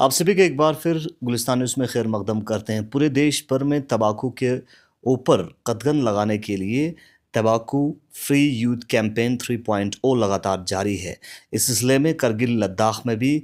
آپ سبھی کا ایک بار پھر گلستان نیوز میں خیر مقدم کرتے ہیں۔ پورے دیش بھر میں تمباکو کے اوپر قدغن لگانے کے لیے تمباکو فری یوتھ کیمپین 3.0 لگاتار جاری ہے۔ اس سلسلے میں کرگل لداخ میں بھی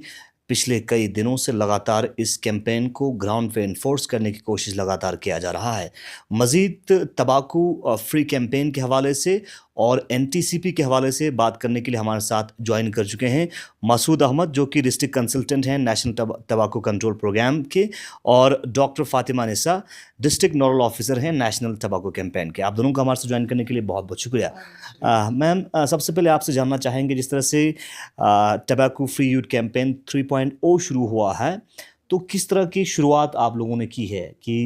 پچھلے کئی دنوں سے لگاتار اس کیمپین کو گراؤنڈ پہ انفورس کرنے کی کوشش لگاتار کیا جا رہا ہے۔ مزید تمباکو فری کیمپین کے حوالے سے اور NTCP کے حوالے سے بات کرنے کے لیے ہمارے ساتھ جوائن کر چکے ہیں مسعود احمد، جو کہ ڈسٹرکٹ کنسلٹنٹ ہیں نیشنل تمباکو کنٹرول پروگرام کے، اور ڈاکٹر فاطمہ نساء، ڈسٹرکٹ نوڈل آفیسر ہیں نیشنل تمباکو کیمپین کے۔ آپ دونوں کا ہمارے سے جوائن کرنے کے لیے بہت بہت شکریہ۔ میم، سب سے پہلے آپ سے جاننا چاہیں گے، جس طرح سے تمباکو فری یوتھ کیمپین 3.0 شروع ہوا ہے، تو کس طرح کی شروعات آپ لوگوں نے کی ہے کہ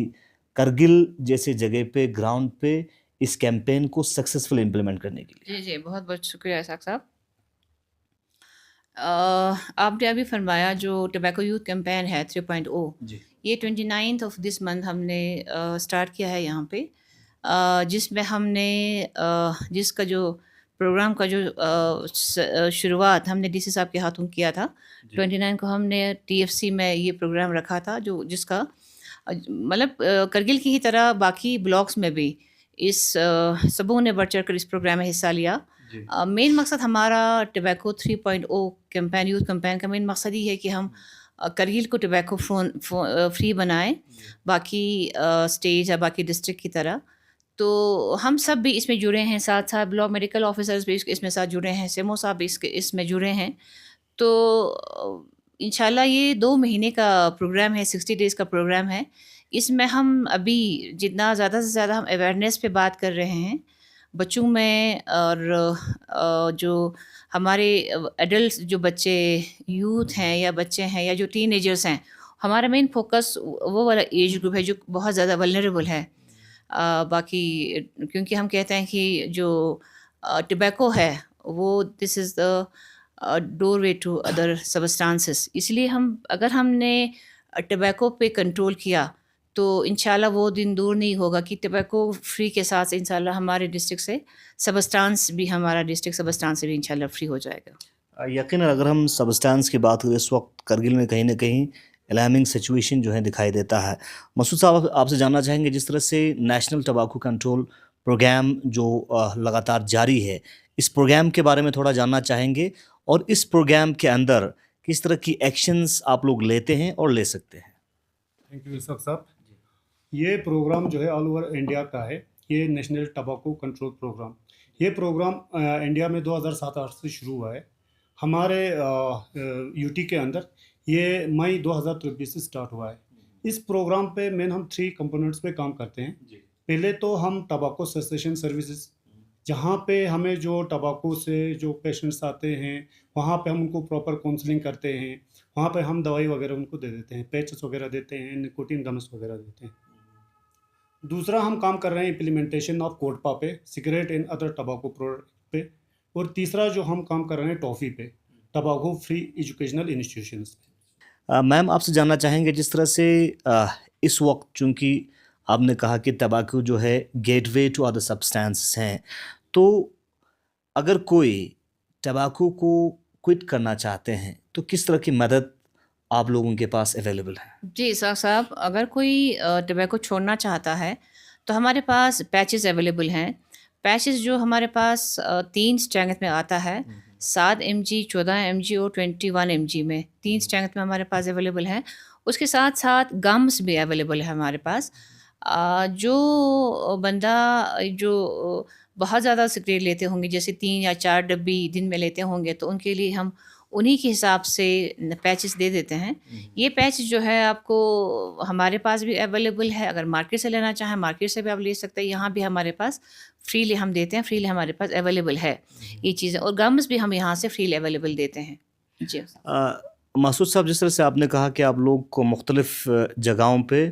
کرگل جیسے جگہ پہ گراؤنڈ پہ اس کیمپین کو سکسیسفل امپلیمنٹ کرنے کے لیے؟ جی بہت بہت شکریہ اسحاق صاحب۔ آپ نے ابھی فرمایا جو ٹبیکو یوتھ کیمپین ہے 3.0، جی یہ 29 آف دس منتھ ہم نے اسٹارٹ کیا ہے یہاں پہ، جس میں ہم نے جس کا جو پروگرام کا جو شروعات ہم نے DC صاحب کے ہاتھوں کیا تھا۔ 29 کو ہم نے TFC میں یہ پروگرام رکھا تھا، جس کا مطلب کرگل کی ہی طرح باقی بلاکس میں بھی اس سبوں نے بڑھ چڑھ کر اس پروگرام میں حصہ لیا۔ مین مقصد ہمارا ٹبیکو 3.0 کیمپین، یوتھ کیمپین کا مین مقصد یہ ہے کہ ہم کرگل کو ٹبیکو فری بنائیں، باقی اسٹیٹ یا باقی ڈسٹرکٹ کی طرح۔ تو ہم سب بھی اس میں جڑے ہیں، ساتھ ساتھ بلاک میڈیکل آفیسرز بھی اس میں ساتھ جڑے ہیں، سیمو صاحب بھی اس میں جڑے ہیں۔ تو انشاءاللہ یہ 2 مہینے کا پروگرام ہے، 60 days کا پروگرام ہے۔ اس میں ہم ابھی جتنا زیادہ سے زیادہ ہم اویئرنیس پہ بات کر رہے ہیں بچوں میں، اور جو ہمارے ایڈلٹس، جو بچے یوتھ ہیں یا بچے ہیں یا جو ٹین ایجرس ہیں، ہمارا مین فوکس وہ والا ایج گروپ ہے جو بہت زیادہ ولنریبل ہے۔ باقی کیونکہ ہم کہتے ہیں کہ جو ٹبیکو ہے وہ دس is the door way to other substances, اس لیے اگر ہم نے ٹبیکو پہ کنٹرول کیا تو انشاءاللہ وہ دن دور نہیں ہوگا کہ ٹبیکو فری کے ساتھ انشاءاللہ ہمارے ڈسٹرکٹ سے سبسٹانس بھی، ہمارا ڈسٹرکٹ سبسٹانس سے بھی انشاءاللہ فری ہو جائے گا۔ یقیناً اگر ہم سبسٹانس کی بات کریں، اس وقت کرگل میں کہیں نہ کہیں الارمنگ سچویشن جو ہے دکھائی دیتا ہے۔ مسعود صاحب، آپ سے جاننا چاہیں گے، جس طرح سے نیشنل ٹباکو کنٹرول پروگرام جو لگاتار جاری ہے، اس پروگرام کے بارے میں تھوڑا جاننا چاہیں گے، اور اس پروگرام کے اندر کس طرح کی ایکشنز آپ لوگ لیتے ہیں اور لے سکتے ہیں؟ تھینک یو اسحاق صاحب۔ یہ پروگرام جو ہے آل اوور انڈیا کا ہے، یہ نیشنل ٹباکو کنٹرول پروگرام۔ یہ پروگرام انڈیا میں 2007 سے شروع ہوا ہے۔ ہمارے UT کے اندر یہ مئی 2023 سے سٹارٹ ہوا ہے۔ اس پروگرام پہ مین ہم 3 کمپوننٹس پہ کام کرتے ہیں۔ پہلے تو ہم ٹباکو سیسیشن سروسز، جہاں پہ ہمیں جو ٹباکو سے جو پیشنٹس آتے ہیں وہاں پہ ہم ان کو پراپر کاؤنسلنگ کرتے ہیں، وہاں پہ ہم دوائی وغیرہ ان کو دے دیتے ہیں، پیچز وغیرہ دیتے ہیں، نکوٹین گمس وغیرہ دیتے ہیں۔ دوسرا ہم کام کر رہے ہیں امپلیمنٹیشن آف کوڈپا پہ، سگریٹ اینڈ ادر ٹباکو پروڈکٹ پہ، اور تیسرا جو ہم کام کر رہے ہیں ٹافی پہ، ٹباکو فری ایجوکیشنل انسٹیٹیوشنز پہ۔ میم، آپ سے جاننا چاہیں گے، جس طرح سے اس وقت چونکہ آپ نے کہا کہ تمباکو جو ہے gateway to other substances ہیں، تو اگر کوئی تمباکو کو کوئٹ کرنا چاہتے ہیں تو کس طرح کی مدد آپ لوگوں کے پاس اویلیبل ہے؟ جی اسحاق صاحب، اگر کوئی ٹبیکو چھوڑنا چاہتا ہے تو ہمارے پاس پیچز اویلیبل ہیں۔ پیچز جو ہمارے پاس 3 اسٹرینگتھ میں آتا ہے، 7 mg، 14 mg اور 21 mg میں، 3 اسٹرینگتھ میں ہمارے پاس اویلیبل ہیں۔ اس کے ساتھ ساتھ گمس بھی اویلیبل ہے ہمارے پاس۔ جو بندہ جو بہت زیادہ سگریٹ لیتے ہوں گے، جیسے 3 یا 4 ڈبی دن میں لیتے ہوں گے، تو ان کے لیے ہم انہی کے حساب سے پیچز دے دیتے ہیں۔ یہ پیچ جو ہے آپ کو ہمارے پاس بھی اویلیبل ہے، اگر مارکیٹ سے لینا چاہیں مارکیٹ سے بھی آپ لے سکتے ہیں، یہاں بھی ہمارے پاس فریلی ہم دیتے ہیں، فریلی ہمارے پاس اویلیبل ہے یہ چیزیں، اور گمز بھی ہم یہاں سے فریلی اویلیبل دیتے ہیں۔ جی مسعود صاحب، جس طرح سے آپ نے کہا کہ آپ لوگ کو مختلف جگہوں پہ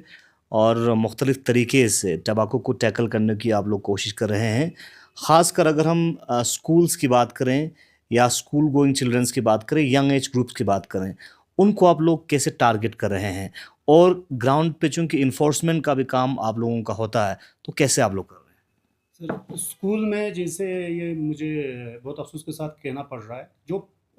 اور مختلف طریقے سے ٹباکو کو ٹیکل کرنے کی آپ لوگ کوشش کر رہے ہیں، خاص کر اگر ہم اسکولز کی بات کریں یا اسکول گوئنگ چلڈرنس کی بات کریں، ینگ ایج گروپس کی بات کریں، ان کو آپ لوگ کیسے ٹارگٹ کر رہے ہیں؟ اور گراؤنڈ پہ چونکہ انفورسمنٹ کا بھی کام آپ لوگوں کا ہوتا ہے، تو کیسے آپ لوگ کر رہے ہیں؟ سر، اسکول میں جیسے یہ مجھے بہت افسوس کے ساتھ کہنا پڑ رہا ہے، جو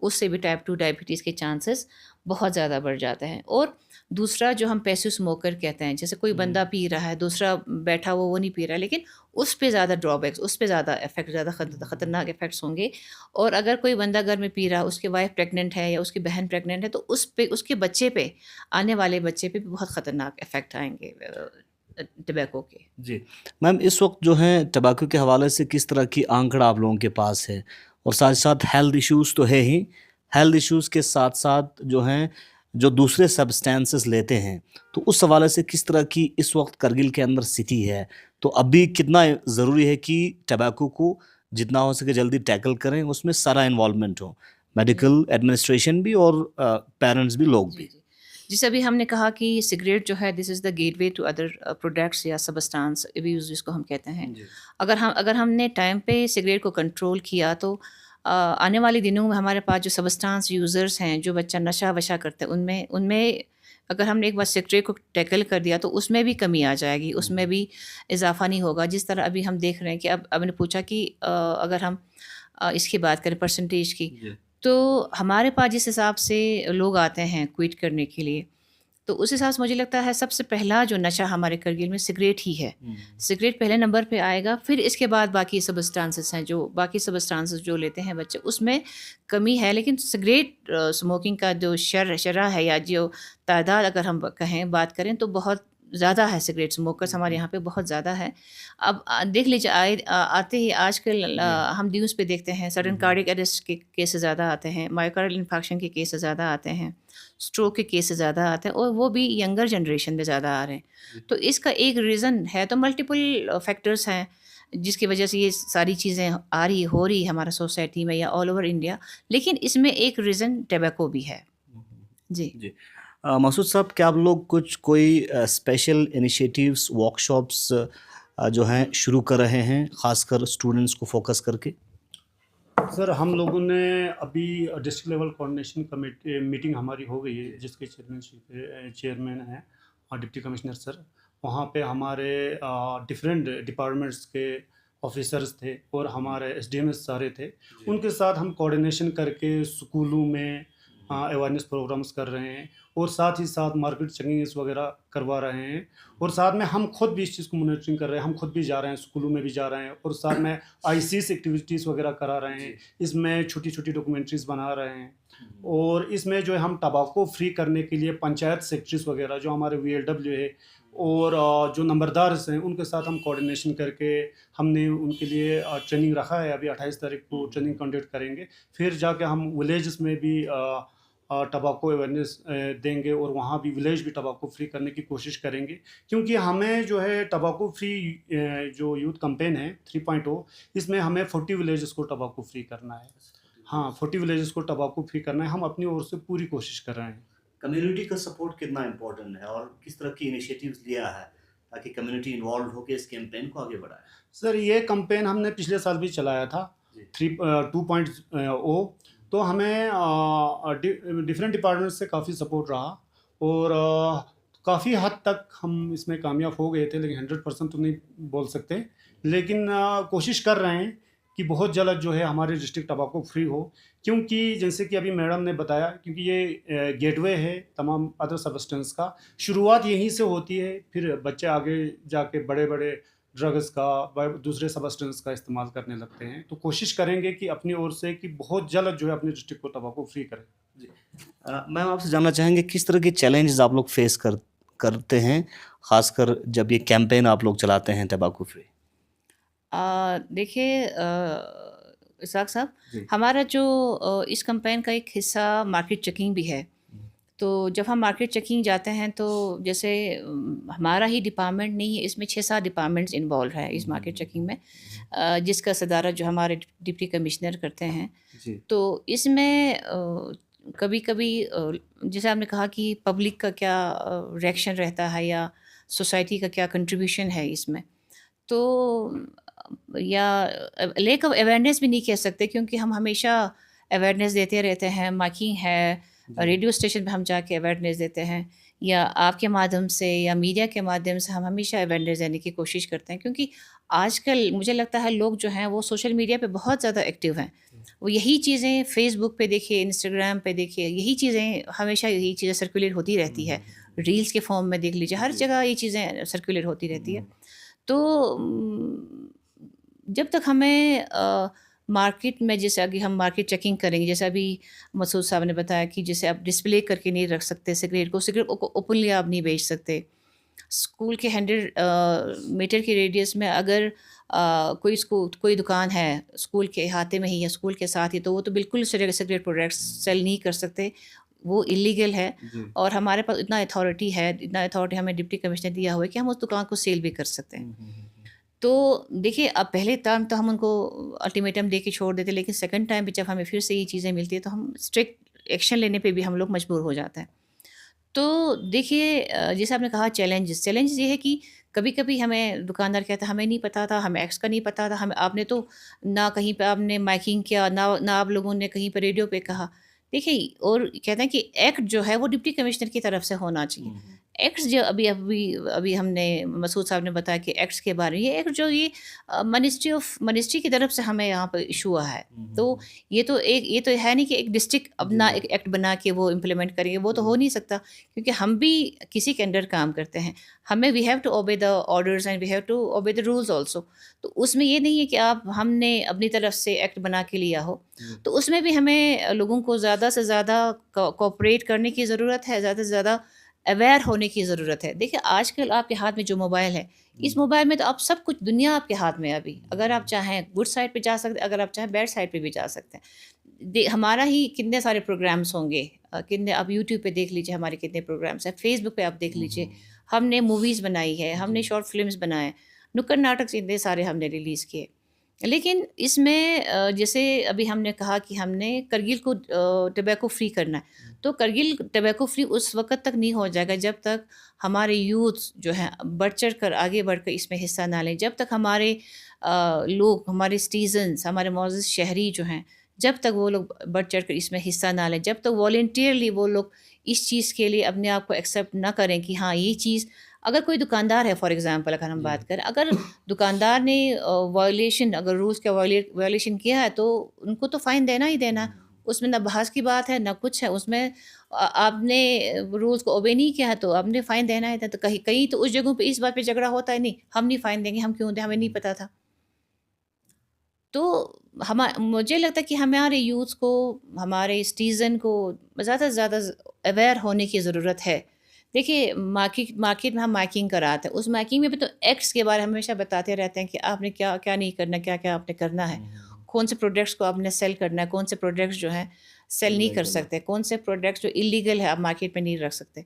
اس سے بھی ٹائپ 2 ڈائبٹیز کے چانسز بہت زیادہ بڑھ جاتے ہیں. اور دوسرا جو ہم پیسو اسموکر کہتے ہیں، جیسے کوئی بندہ پی رہا ہے، دوسرا بیٹھا وہ نہیں پی رہا ہے، لیکن اس پہ زیادہ ڈرا بیکس، اس پہ زیادہ افیکٹ، زیادہ خطرناک افیکٹس ہوں گے. اور اگر کوئی بندہ گھر میں پی رہا، اس کی وائف پریگننٹ ہے یا اس کی بہن پریگننٹ ہے، تو اس پہ، اس کے بچے پہ، آنے والے بچے پہ بھی بہت خطرناک افیکٹ آئیں گے ٹبیکو کے. جی میم، اس وقت جو ہیں ٹباکو کے حوالے سے کس طرح کی آنکڑا آپ لوگوں کے پاس ہے؟ اور ساتھ ساتھ ہیلتھ ایشوز تو ہے ہی، ہیلتھ ایشوز کے ساتھ ساتھ جو ہیں جو دوسرے سبسٹینسز لیتے ہیں، تو اس حوالے سے کس طرح کی اس وقت کرگل کے اندر سٹی ہے؟ تو ابھی کتنا ضروری ہے کہ ٹباکو کو جتنا ہو سکے جلدی ٹیکل کریں، اس میں سارا انوالومنٹ ہو، میڈیکل ایڈمنسٹریشن بھی اور پیرنٹس بھی، لوگ بھی. جیسے ابھی ہم نے کہا کہ سگریٹ جو ہے، this is the gateway to other products یا سبسٹانس ابیوز جس کو ہم کہتے ہیں. اگر ہم نے ٹائم پہ سگریٹ کو کنٹرول کیا تو آنے والے دنوں میں ہمارے پاس جو سبسٹانس یوزرس ہیں، جو بچہ نشہ وشا کرتے ہیں، ان میں اگر ہم نے ایک بار سگریٹ کو ٹیکل کر دیا تو اس میں بھی کمی آ جائے گی، اس میں بھی اضافہ نہیں ہوگا. جس طرح ابھی ہم دیکھ رہے ہیں کہ اب نے پوچھا کہ اگر ہم اس کی بات کریں پرسنٹیج کی، تو ہمارے پاس جس حساب سے لوگ آتے ہیں کوئٹ کرنے کے لیے، تو اس حساب سے مجھے لگتا ہے سب سے پہلا جو نشہ ہمارے کرگل میں سگریٹ ہی ہے. سگریٹ پہلے نمبر پہ آئے گا، پھر اس کے بعد باقی سبسٹانسز ہیں، جو باقی سبسٹانسز جو لیتے ہیں بچے، اس میں کمی ہے. لیکن سگریٹ اسموکنگ کا جو شرح ہے یا جو تعداد اگر ہم کہیں بات کریں تو بہت زیادہ ہے. سگریٹ اسموکرس ہمارے یہاں پہ بہت زیادہ ہے. اب دیکھ لیجیے آتے ہی آج کل ہم نیوز پہ دیکھتے ہیں سڈن کارڈک اریسٹ کے کیسز زیادہ آتے ہیں، مائوکارڈل انفارکشن کے کیسز زیادہ آتے ہیں، اسٹروک کے کیسز زیادہ آتے ہیں، اور وہ بھی ینگر جنریشن میں زیادہ آ رہے ہیں. تو اس کا ایک ریزن ہے، تو ملٹیپل فیکٹرس ہیں جس کی وجہ سے یہ ساری چیزیں ہو رہی ہمارا سوسائٹی میں یا آل اوور انڈیا. لیکن اس میں ایک ریزن ٹیبیکو بھی ہے. جی مسعود صاحب، کیا آپ لوگ کوئی اسپیشل انیشیٹیوز، ورک شاپس جو ہیں شروع کر رہے ہیں، خاص کر اسٹوڈنٹس کو فوکس کر کے؟ سر، ہم لوگوں نے ابھی district level coordination committee meeting ہماری ہو گئی ہے، جس کے چیئرمین ہیں ڈپٹی کمشنر سر. وہاں پہ ہمارے ڈفرینٹ ڈپارٹمنٹس کے آفیسرز تھے اور ہمارے ایس ڈی ایم ایس سارے تھے. ان کے ساتھ ہم کوآرڈینیشن کر کے اسکولوں میں اویئرنیس پروگرامس کر رہے ہیں، اور ساتھ ہی ساتھ مارکیٹ چیکنگز وغیرہ کروا رہے ہیں. اور ساتھ میں ہم خود بھی اس چیز کو مانیٹرنگ کر رہے ہیں، ہم خود بھی جا رہے ہیں، اسکولوں میں بھی جا رہے ہیں، اور ساتھ میں آئی سیز ایکٹیویٹیز وغیرہ کرا رہے ہیں. اس میں چھوٹی چھوٹی ڈاکومنٹریز بنا رہے ہیں. اور اس میں جو ہے ہم ٹباکو فری کرنے کے لیے پنچایت سیکرٹریز وغیرہ جو ہمارے وی ایل ڈبلیو ہے اور جو نمبردارس ہیں، ان کے ساتھ ہم کوآرڈینیشن کر کے ہم نے ان کے لیے ٹریننگ رکھا ہے. ابھی 28 تاریخ کو ٹریننگ کنڈکٹ کریں گے. پھر جا کے ہم ولیجز میں بھی ٹباکو اویئرنیس دیں گے، اور وہاں بھی ولیج بھی ٹباکو فری کرنے کی کوشش کریں گے. کیونکہ ہمیں جو ہے ٹباکو فری جو یوتھ کمپین ہے 3.0، اس میں ہمیں 40 ولیجز کو ٹباکو فری کرنا ہے. ہاں، 40 ولیجز کو ٹباکو فری کرنا ہے. ہم اپنی اور سے پوری کوشش کر رہے ہیں. کمیونٹی کا سپورٹ کتنا امپورٹنٹ ہے، اور کس طرح کی انیشیٹیوز لیا ہے تاکہ کمیونٹی انوالو ہو کے اس کیمپین کو آگے بڑھائے؟ سر، یہ کمپین ہم نے پچھلے سال بھی چلایا تھا 2.0، تو ہمیں ڈفرینٹ ڈپارٹمنٹ سے کافی سپورٹ رہا، اور کافی حد تک ہم اس میں کامیاب ہو گئے تھے. لیکن 100% تو نہیں بول سکتے، لیکن کوشش کر رہے ہیں کہ بہت جلد جو ہے ہمارے ڈسٹرکٹ ٹباکو فری ہو. کیونکہ جیسے کہ ابھی میڈم نے بتایا، کیونکہ یہ گیٹ وے ہے تمام ادر سبسٹنس کا. شروعات یہیں سے ہوتی ہے، پھر بچے آگے جا کے بڑے بڑے ڈرگز کا، دوسرے سبسٹنس کا استعمال کرنے لگتے ہیں. تو کوشش کریں گے کہ اپنی اور سے کہ بہت جلد جو ہے اپنے ڈسٹرکٹ کو ٹباکو فری کریں. جی میم، آپ سے جاننا چاہیں گے کس طرح کے چیلنجز آپ لوگ فیس کرتے ہیں، خاص کر جب یہ کیمپین آپ لوگ چلاتے ہیں ٹباکو فری؟ دیکھیے اسحاق صاحب، ہمارا جو اس کمپین کا ایک حصہ مارکیٹ چیکنگ بھی ہے. تو جب ہم مارکیٹ چیکنگ جاتے ہیں تو جیسے ہمارا ہی ڈپارٹمنٹ نہیں ہے، اس میں 6-7 ڈپارٹمنٹس انوالو ہے اس مارکیٹ چیکنگ میں، جس کا صدارت جو ہمارے ڈپٹی کمشنر کرتے ہیں. تو اس میں کبھی کبھی جیسے آپ نے کہا کہ پبلک کا کیا ریئیکشن رہتا ہے یا سوسائٹی کا کیا کنٹریبیوشن ہے اس میں، تو یا لیک آف اویئرنیس بھی نہیں کہہ سکتے، کیونکہ ہم ہمیشہ اویئرنیس دیتے رہتے ہیں. مائکنگ ہے، ریڈیو اسٹیشن پہ ہم جا کے اویئرنیس دیتے ہیں، یا آپ کے مادھیم سے یا میڈیا کے مادھیم سے ہم ہمیشہ اویئرنیس دینے کی کوشش کرتے ہیں. کیونکہ آج کل مجھے لگتا ہے لوگ جو ہیں وہ سوشل میڈیا پہ بہت زیادہ ایکٹیو ہیں. وہ یہی چیزیں فیس بک پہ دیکھیے، انسٹاگرام پہ دیکھیے، یہی چیزیں ہمیشہ یہی چیزیں سرکولیٹ ہوتی رہتی ہے، ریلس کے فارم میں دیکھ لیجیے، ہر جگہ یہ چیزیں سرکولیٹ ہوتی رہتی ہے. تو جب تک ہمیں مارکیٹ میں، جیسے ابھی ہم مارکیٹ چیکنگ کریں گے، جیسے ابھی مسعود صاحب نے بتایا کہ جیسے آپ ڈسپلے کر کے نہیں رکھ سکتے سگریٹ کو اوپنلی آپ نہیں بیچ سکتے. اسکول کے 100 میٹر کی ریڈیس میں اگر کوئی دکان ہے اسکول کے احاطے میں ہی یا اسکول کے ساتھ ہی، تو وہ تو بالکل سگریٹ پروڈکٹس سیل نہیں کر سکتے، وہ ایلیگل ہے. اور ہمارے پاس اتنا اتھارٹی ہمیں ڈپٹی کمشنر دیا ہوا ہے کہ ہم اس دکان کو سیل بھی کر سکتے ہیں. تو دیکھیے، اب پہلے ٹائم تو ہم ان کو الٹیمیٹم دے کے چھوڑ دیتے، لیکن سیکنڈ ٹائم پہ جب ہمیں پھر سے یہ چیزیں ملتی ہیں تو ہم اسٹرکٹ ایکشن لینے پہ بھی ہم لوگ مجبور ہو جاتے ہیں. تو دیکھیے، جیسے آپ نے کہا چیلنجز یہ ہے کہ کبھی کبھی ہمیں دکاندار کہتا ہے ہمیں نہیں پتہ تھا، ہمیں ایکس کا نہیں پتہ تھا، آپ نے تو نہ کہیں پہ آپ نے مائکنگ کیا، نہ آپ لوگوں نے کہیں پہ ریڈیو پہ کہا. دیکھیے، اور کہتے ہیں کہ ایکٹ جو ہے وہ ڈپٹی کمشنر کی طرف سے ہونا چاہیے. ایکٹس جو ابھی ہم نے مسعود صاحب نے بتایا کہ ایکٹس کے بارے میں، یہ ایکٹ جو یہ منسٹری کی طرف سے ہمیں یہاں پہ ایشو ہوا ہے. تو یہ تو ہے نہیں کہ ایک ڈسٹرکٹ اپنا ایک ایکٹ بنا کے وہ امپلیمنٹ کریں گے، وہ تو ہو نہیں سکتا، کیونکہ ہم بھی کسی کے انڈر کام کرتے ہیں. ہمیں we have to obey the orders and we have to obey the rules also. تو اس میں یہ نہیں ہے کہ ہم نے اپنی طرف سے ایکٹ بنا کے لیا ہو. تو اس میں بھی ہمیں لوگوں کو زیادہ سے زیادہ کوآپریٹ کرنے کی ضرورت ہے، زیادہ سے زیادہ اویئر ہونے کی ضرورت ہے. دیکھیے، آج کل آپ کے ہاتھ میں جو موبائل ہے، اس موبائل میں تو آپ سب کچھ، دنیا آپ کے ہاتھ میں ابھی. اگر آپ چاہیں گڈ سائڈ پہ جا سکتے ہیں، اگر آپ چاہیں بیڈ سائڈ پہ بھی جا سکتے ہیں. ہمارا ہی کتنے سارے پروگرامس ہوں گے، کتنے آپ یوٹیوب پہ دیکھ لیجیے، ہمارے کتنے پروگرامس ہیں، فیس بک پہ آپ دیکھ لیجیے. ہم نے موویز بنائی ہے، ہم نے شارٹ فلمز بنائے، نکڑ ناٹک اتنے سارے ہم نے ریلیز کیے. لیکن اس میں جیسے ابھی ہم نے کہا کہ ہم نے کرگل کو ٹبیکو فری کرنا ہے. تو کرگل ٹبیکو فری اس وقت تک نہیں ہو جائے گا جب تک ہمارے یوتھ جو ہیں بڑھ چڑھ کر آگے بڑھ کر اس میں حصہ نہ لیں، جب تک ہمارے لوگ، ہمارے سٹیزنز، ہمارے معزز شہری جو ہیں، جب تک وہ لوگ بڑھ چڑھ کر اس میں حصہ نہ لیں، جب تک والنٹیئرلی وہ لوگ اس چیز کے لیے اپنے آپ کو ایکسیپٹ نہ کریں کہ ہاں یہ چیز. اگر کوئی دکاندار ہے، فار ایگزامپل اگر ہم بات کریں، اگر دکاندار نے وائلیشن، اگر رولس کا وائلیشن کیا ہے تو ان کو تو فائن دینا ہی دینا. اس میں نہ بحث کی بات ہے نہ کچھ ہے. اس میں آپ نے رولس کو اوبے نہیں کیا ہے تو آپ نے فائن دینا ہے. تو کہیں تو اس جگہوں پہ اس بات پہ جھگڑا ہوتا ہے، نہیں ہم نہیں فائن دیں گے، ہم کیوں دیں، ہمیں نہیں پتہ تھا. تو مجھے لگتا ہے کہ ہمارے یوتھ کو، ہمارے سٹیزن کو زیادہ سے زیادہ اویئر ہونے کی ضرورت ہے. دیکھیے، مارکیٹ میں ہم مائکنگ کراتے ہیں، اس مائکنگ میں بھی تو ایکٹس کے بارے میں ہمیشہ بتاتے رہتے ہیں کہ آپ نے کیا کیا نہیں کرنا، کیا کیا آپ نے کرنا ہے، کون سے پروڈکٹس کو آپ نے سیل کرنا ہے، کون سے پروڈکٹس جو ہیں سیل نہیں کر سکتے، کون سے پروڈکٹس جو ایلیگل ہے آپ مارکیٹ میں نہیں رکھ سکتے.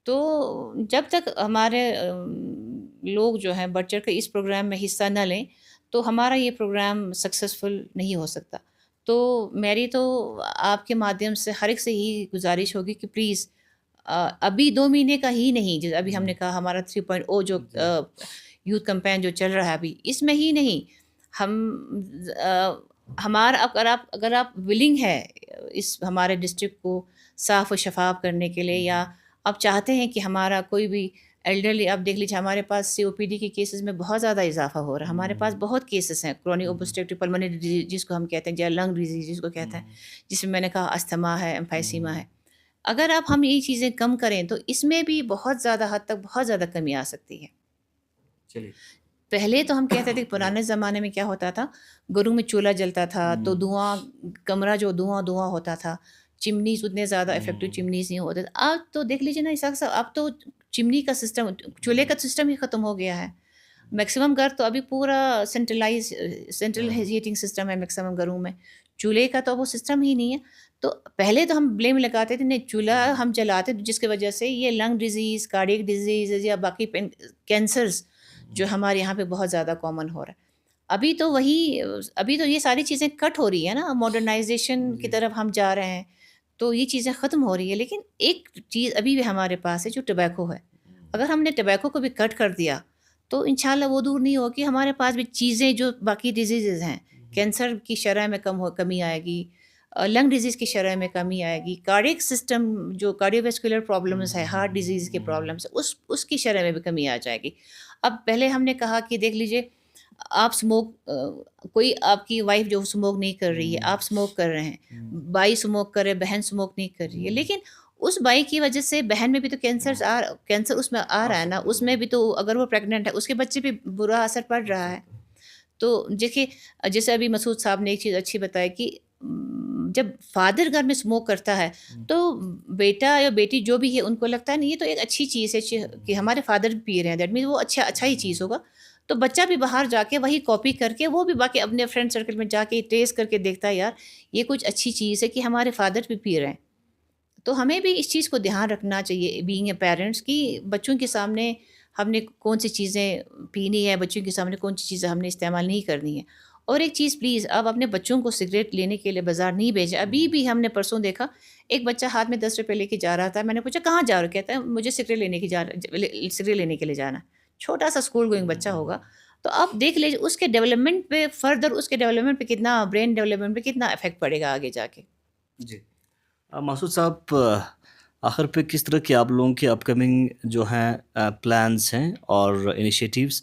تو جب تک ہمارے لوگ جو ہیں بڑھ چڑھ کر اس پروگرام میں حصہ نہ لیں تو ہمارا یہ پروگرام سکسیزفل نہیں ہو سکتا. تو میری تو آپ کے مادھیم سے ہر ایک سے ہی گزارش ہوگی کہ پلیز ابھی 2 مہینے کا ہی نہیں، جیسے ابھی ہم نے کہا ہمارا 3.0 جو یوتھ کمپین جو چل رہا ہے ابھی، اس میں ہی نہیں ہمارا، اگر آپ ولنگ ہے اس ہمارے ڈسٹرکٹ کو صاف و شفاف کرنے کے لیے، یا آپ چاہتے ہیں کہ ہمارا کوئی بھی ایلڈرلی، آپ دیکھ لیجیے ہمارے پاس COPD کے کیسز میں بہت زیادہ اضافہ ہو رہا ہے. ہمارے پاس بہت کیسز ہیں کرونک اوبسٹرکٹیو پلمونری ڈیزیز جس کو ہم کہتے ہیں، یا لنگ ڈیزیز جس کو کہتے ہیں، جس میں نے کہا استھما ہے، ایمفائسیما ہے. اگر آپ ہم یہ چیزیں کم کریں تو اس میں بھی بہت زیادہ حد تک بہت زیادہ کمی آ سکتی ہے. چلیے، پہلے تو ہم کہتے تھے کہ پرانے زمانے میں کیا ہوتا تھا، گھروں میں چولہا جلتا تھا تو کمرہ جو دھواں ہوتا تھا، چمنیز اتنے زیادہ افیکٹو چمنیز نہیں ہوتے. اب تو دیکھ لیجیے نا اسحاق صاحب، اب تو چمنی کا سسٹم، چولہے کا سسٹم ہی ختم ہو گیا ہے. میکسیمم گھر تو ابھی پورا سینٹرل ہیٹنگ سسٹم ہے میکسیمم گھروں میں. چولہے کا تو وہ سسٹم ہی نہیں ہے. تو پہلے تو ہم بلیم لگاتے تھے، نہیں چولہا ہم جلاتے جس کی وجہ سے یہ لنگ ڈیزیز، کارڈیک ڈیزیز یا باقی کینسرز جو ہمارے یہاں پہ بہت زیادہ کامن ہو رہا ہے. ابھی تو یہ ساری چیزیں کٹ ہو رہی ہیں نا، ماڈرنائزیشن کی طرف ہم جا رہے ہیں تو یہ چیزیں ختم ہو رہی ہے. لیکن ایک چیز ابھی بھی ہمارے پاس ہے جو ٹبیکو ہے. اگر ہم نے ٹبیکو کو بھی کٹ کر دیا تو انشاءاللہ وہ دور نہیں ہوگی. ہمارے پاس بھی چیزیں جو باقی ڈیزیزز ہیں، کینسر کی شرح میں کمی آئے گی، لنگ ڈیزیز کی شرح میں کمی آئے گی، کارڈیک سسٹم جو کارڈیو ویسکولر پرابلمس ہے، ہارٹ ڈیزیز کے پرابلمس، اس کی شرح میں بھی کمی آ جائے گی. اب پہلے ہم نے کہا کہ دیکھ لیجئے آپ سموک کوئی آپ کی وائف جو سموک نہیں کر رہی ہے، آپ سموک کر رہے ہیں، بھائی سموک کر رہے، بہن سموک نہیں کر رہی ہے، لیکن اس بھائی کی وجہ سے بہن میں بھی تو کینسر اس میں آ رہا ہے نا، اس میں بھی تو اگر وہ پریگننٹ ہے اس کے بچے پہ برا اثر پڑ رہا ہے. تو دیکھیے جیسے ابھی مسعود صاحب نے ایک چیز اچھی بتائی کہ جب فادر گھر میں اسموک کرتا ہے تو بیٹا یا بیٹی جو بھی ہے ان کو لگتا ہے نہیں یہ تو ایک اچھی چیز ہے کہ ہمارے فادر بھی پی رہے ہیں، دیٹ مینس وہ اچھا ہی چیز ہوگا. تو بچہ بھی باہر جا کے وہی کاپی کر کے وہ بھی باقی اپنے فرینڈ سرکل میں جا کے ٹیسٹ کر کے دیکھتا ہے یار یہ کچھ اچھی چیز ہے کہ ہمارے فادر بھی پی رہے ہیں. تو ہمیں بھی اس چیز کو دھیان رکھنا چاہیے بینگ اے پیرنٹس کہ بچوں کے سامنے ہم نے کون سی چیزیں پینی ہے، بچوں کے سامنے کون سی چیزیں ہم نے استعمال نہیں کرنی ہے. اور ایک چیز پلیز آپ اپنے بچوں کو سگریٹ لینے کے لیے بازار نہیں بھیجیں. ابھی بھی ہم نے پرسوں دیکھا ایک بچہ ہاتھ میں 10 روپے لے کے جا رہا تھا. میں نے پوچھا کہاں جا رہا؟ کہتا ہے مجھے سگریٹ لینے کے لیے جانا. چھوٹا سا اسکول گوئنگ بچہ ہوگا. تو آپ دیکھ لیجیے اس کے ڈیولپمنٹ پہ فردر اس کے ڈیولپمنٹ پہ کتنا برین ڈیولپمنٹ پہ کتنا افیکٹ پڑے گا آگے جا کے. جی مسعود صاحب آخر پہ کس طرح کے آپ لوگوں کے اپ کمنگ جو ہیں پلانس ہیں اور انیشیٹیوز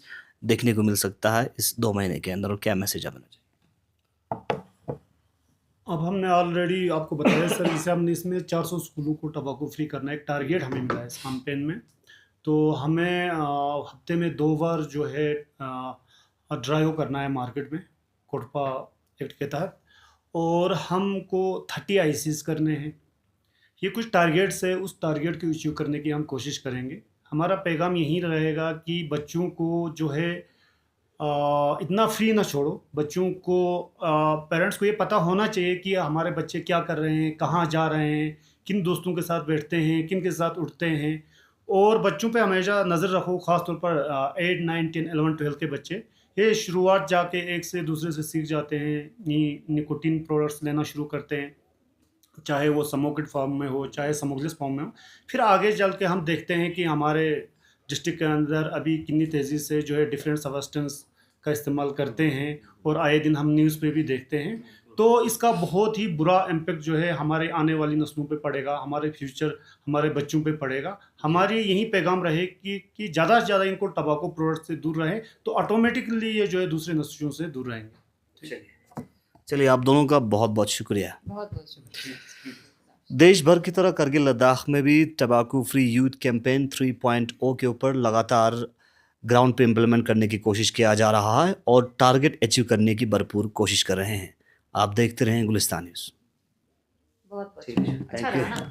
دیکھنے کو مل سکتا ہے اس 2 مہینے کے اندر، اور کیا میسج آنا چاہیے؟ اب ہم نے آلریڈی آپ کو بتایا سر، جیسے ہم نے اس میں 400 اسکولوں کو ٹباکو فری کرنا ایک ٹارگیٹ ہمیں ملا ہے اس کمپین میں. تو ہمیں ہفتے میں 2 بار جو ہے ڈرائیو کرنا ہے مارکیٹ میں کوٹپا ایکٹ کے تحت، اور ہم کو 30 ICs کرنے ہیں. یہ کچھ ٹارگیٹس ہے، اس ٹارگیٹ کو ایچیو کرنے کی ہم کوشش کریں گے. ہمارا پیغام یہی رہے گا کہ بچوں کو جو ہے اتنا فری نہ چھوڑو. بچوں کو پیرنٹس کو یہ پتہ ہونا چاہیے کہ ہمارے بچے کیا کر رہے ہیں، کہاں جا رہے ہیں، کن دوستوں کے ساتھ بیٹھتے ہیں، کن کے ساتھ اٹھتے ہیں. اور بچوں پہ ہمیشہ نظر رکھو، خاص طور پر 8 9 10 11 12 کے بچے. یہ شروعات جا کے ایک سے دوسرے سے سیکھ جاتے ہیں، نکوٹین پروڈکٹس لینا شروع کرتے ہیں، چاہے وہ سموکڈ فارم میں ہو چاہے سموکلیس فارم میں ہو. پھر آگے چل کے ہم دیکھتے ہیں کہ ہمارے ڈسٹرکٹ کے اندر ابھی کتنی تیزی سے جو ہے ڈفرینٹ سبسٹنس کا استعمال کرتے ہیں، اور آئے دن ہم نیوز پہ بھی دیکھتے ہیں. تو اس کا بہت ہی برا امپیکٹ جو ہے ہمارے آنے والی نسلوں پہ پڑے گا، ہمارے فیوچر ہمارے بچوں پہ پڑے گا. ہماری یہی پیغام رہے کہ زیادہ سے زیادہ ان کو ٹباکو پروڈکٹ سے دور رہیں، تو آٹومیٹکلی یہ جو ہے دوسرے نسلوں سے دور رہیں گے. چلیے آپ دونوں کا بہت بہت شکریہ. بہت بہت شکریہ. دیش بھر کی طرح کرگل لداخ میں بھی ٹباکو فری یوتھ کیمپین 3.0 کے اوپر لگاتار گراؤنڈ پہ امپلیمنٹ کرنے کی کوشش کیا جا رہا ہے اور ٹارگٹ اچیو کرنے کی بھرپور کوشش کر رہے ہیں. آپ دیکھتے رہیں گلستان نیوز. بہت بہت شکریہ. اچھا رہا نا.